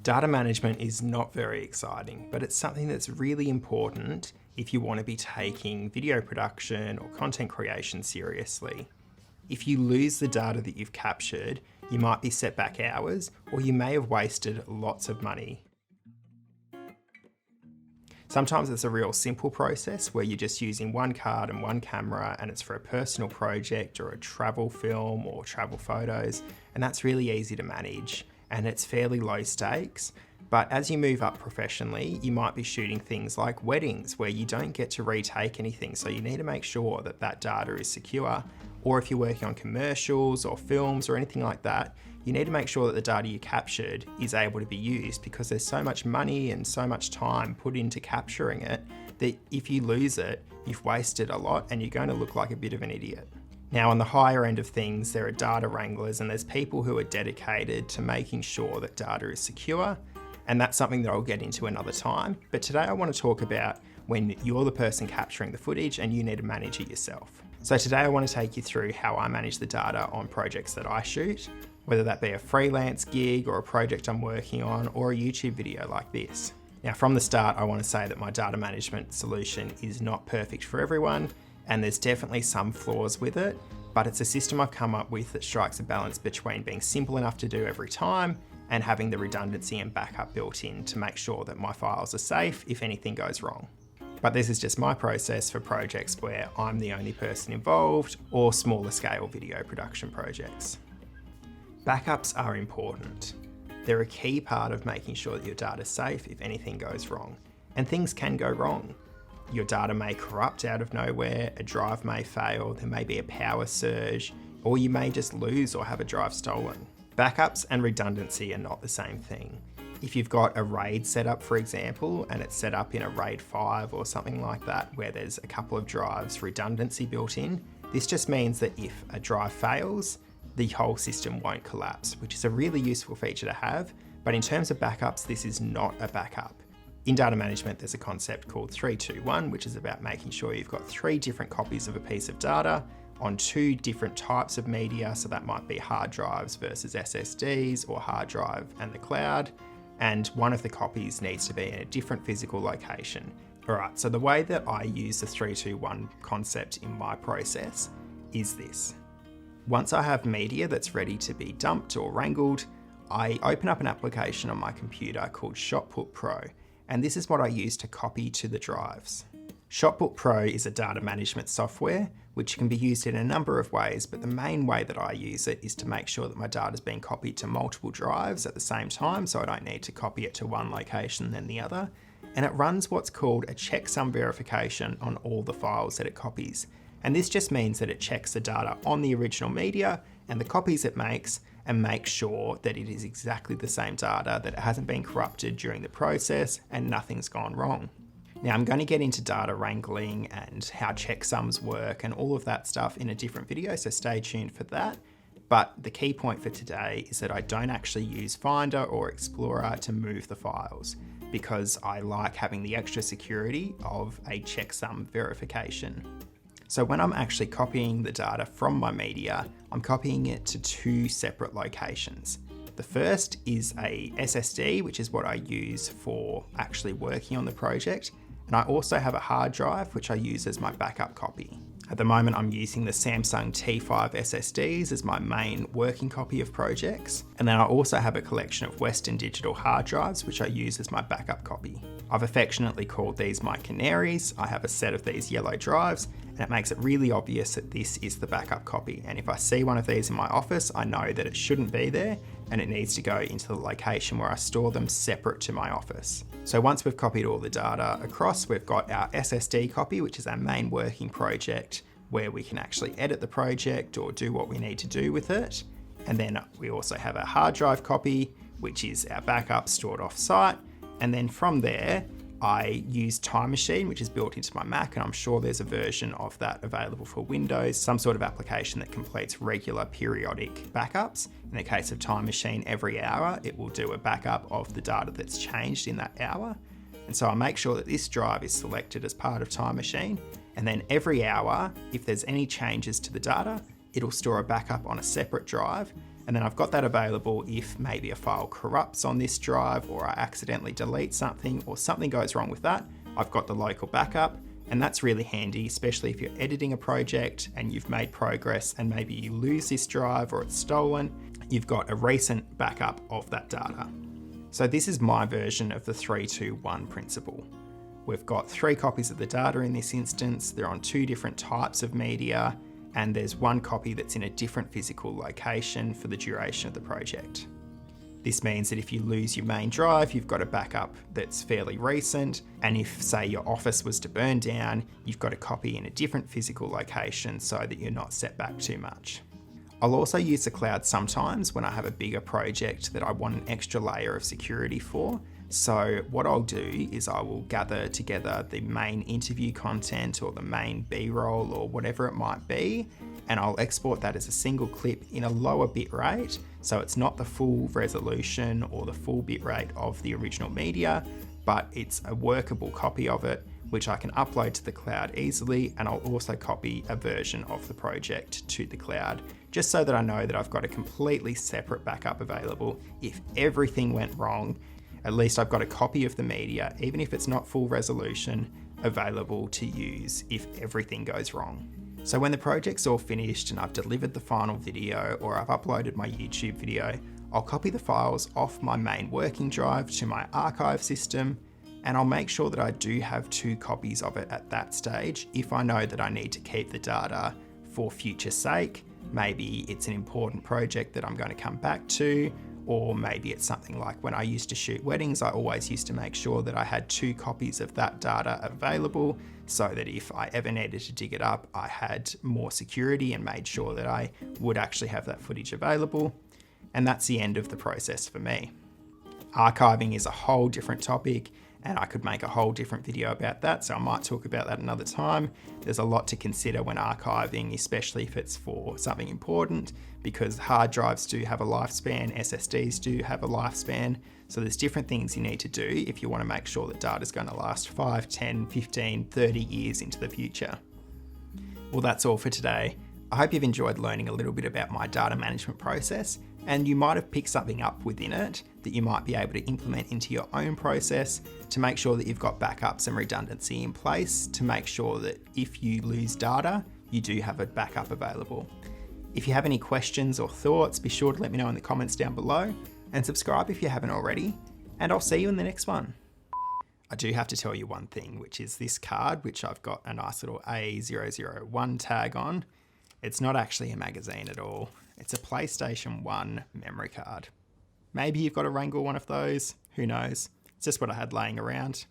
Data management is not very exciting, but it's something that's really important if you want to be taking video production or content creation seriously. If you lose the data that you've captured, you might be set back hours, or you may have wasted lots of money. Sometimes it's a real simple process where you're just using one card and one camera and it's for a personal project or a travel film or travel photos, and that's really easy to manage and it's fairly low stakes. But as you move up professionally, you might be shooting things like weddings where you don't get to retake anything, so you need to make sure that that data is secure. Or if you're working on commercials or films or anything like that, you need to make sure that the data you captured is able to be used, because there's so much money and so much time put into capturing it that if you lose it, you've wasted a lot and you're going to look like a bit of an idiot. Now, on the higher end of things, there are data wranglers and there's people who are dedicated to making sure that data is secure, and that's something that I'll get into another time. But today I want to talk about when you're the person capturing the footage and you need to manage it yourself. So today I want to take you through how I manage the data on projects that I shoot, whether that be a freelance gig or a project I'm working on or a YouTube video like this. Now, from the start, I want to say that my data management solution is not perfect for everyone, and there's definitely some flaws with it, but it's a system I've come up with that strikes a balance between being simple enough to do every time and having the redundancy and backup built in to make sure that my files are safe if anything goes wrong. But this is just my process for projects where I'm the only person involved or smaller scale video production projects. Backups are important. They're a key part of making sure that your data is safe if anything goes wrong. And things can go wrong. Your data may corrupt out of nowhere, a drive may fail, there may be a power surge, or you may just lose or have a drive stolen. Backups and redundancy are not the same thing. If you've got a RAID setup, for example, and it's set up in a RAID 5 or something like that, where there's a couple of drives redundancy built in, this just means that if a drive fails, the whole system won't collapse, which is a really useful feature to have. But in terms of backups, this is not a backup. In data management, there's a concept called 3-2-1, which is about making sure you've got 3 different copies of a piece of data on 2 different types of media. So that might be hard drives versus SSDs, or hard drive and the cloud. And one of the copies needs to be in a different physical location. All right, so the way that I use the 3-2-1 concept in my process is this. Once I have media that's ready to be dumped or wrangled, I open up an application on my computer called Shotput Pro, and this is what I use to copy to the drives. Shotput Pro is a data management software which can be used in a number of ways, but the main way that I use it is to make sure that my data is being copied to multiple drives at the same time, so I don't need to copy it to one location then the other. And it runs what's called a checksum verification on all the files that it copies. And this just means that it checks the data on the original media and the copies it makes and makes sure that it is exactly the same data, that it hasn't been corrupted during the process and nothing's gone wrong. Now, I'm going to get into data wrangling and how checksums work and all of that stuff in a different video, so stay tuned for that. But the key point for today is that I don't actually use Finder or Explorer to move the files, because I like having the extra security of a checksum verification. So when I'm actually copying the data from my media, I'm copying it to 2 separate locations. The first is a SSD, which is what I use for actually working on the project. And I also have a hard drive, which I use as my backup copy. At the moment, I'm using the Samsung T5 SSDs as my main working copy of projects. And then I also have a collection of Western Digital hard drives, which I use as my backup copy. I've affectionately called these my canaries. I have a set of these yellow drives, and it makes it really obvious that this is the backup copy. And if I see one of these in my office, I know that it shouldn't be there, and it needs to go into the location where I store them separate to my office. So once we've copied all the data across, we've got our SSD copy, which is our main working project, where we can actually edit the project or do what we need to do with it. And then we also have a hard drive copy, which is our backup stored off site. And then from there, I use Time Machine, which is built into my Mac, and I'm sure there's a version of that available for Windows, some sort of application that completes regular periodic backups. In the case of Time Machine, every hour it will do a backup of the data that's changed in that hour. And so I make sure that this drive is selected as part of Time Machine, and then every hour, if there's any changes to the data, it'll store a backup on a separate drive, And then I've got that available if maybe a file corrupts on this drive, or I accidentally delete something, or something goes wrong with that. I've got the local backup, and that's really handy, especially if you're editing a project and you've made progress and maybe you lose this drive or it's stolen, you've got a recent backup of that data. So this is my version of the 3-2-1 principle. We've got 3 copies of the data in this instance. They're on 2 different types of media, and there's 1 copy that's in a different physical location for the duration of the project. This means that if you lose your main drive, you've got a backup that's fairly recent, and if, say, your office was to burn down, you've got a copy in a different physical location so that you're not set back too much. I'll also use the cloud sometimes when I have a bigger project that I want an extra layer of security for. So what I'll do is I will gather together the main interview content or the main B-roll or whatever it might be, and I'll export that as a single clip in a lower bit rate, so it's not the full resolution or the full bit rate of the original media, but it's a workable copy of it, which I can upload to the cloud easily, and I'll also copy a version of the project to the cloud, just so that I know that I've got a completely separate backup available. If everything went wrong, at least I've got a copy of the media, even if it's not full resolution, available to use if everything goes wrong. So when the project's all finished and I've delivered the final video or I've uploaded my YouTube video, I'll copy the files off my main working drive to my archive system, and I'll make sure that I do have 2 copies of it at that stage if I know that I need to keep the data for future sake. Maybe it's an important project that I'm going to come back to, or maybe it's something like when I used to shoot weddings, I always used to make sure that I had 2 copies of that data available so that if I ever needed to dig it up, I had more security and made sure that I would actually have that footage available. And that's the end of the process for me. Archiving is a whole different topic, and I could make a whole different video about that, so I might talk about that another time. There's a lot to consider when archiving, especially if it's for something important, because hard drives do have a lifespan, SSDs do have a lifespan, so there's different things you need to do if you want to make sure that data is going to last 5, 10, 15, 30 years into the future. Well, that's all for today. I hope you've enjoyed learning a little bit about my data management process, and you might have picked something up within it that you might be able to implement into your own process to make sure that you've got backups and redundancy in place to make sure that if you lose data, you do have a backup available. If you have any questions or thoughts, be sure to let me know in the comments down below, and subscribe if you haven't already, and I'll see you in the next one. I do have to tell you one thing, which is this card, which I've got a nice little A001 tag on. It's not actually a magazine at all. It's a PlayStation 1 memory card. Maybe you've got to wrangle one of those, who knows? It's just what I had laying around.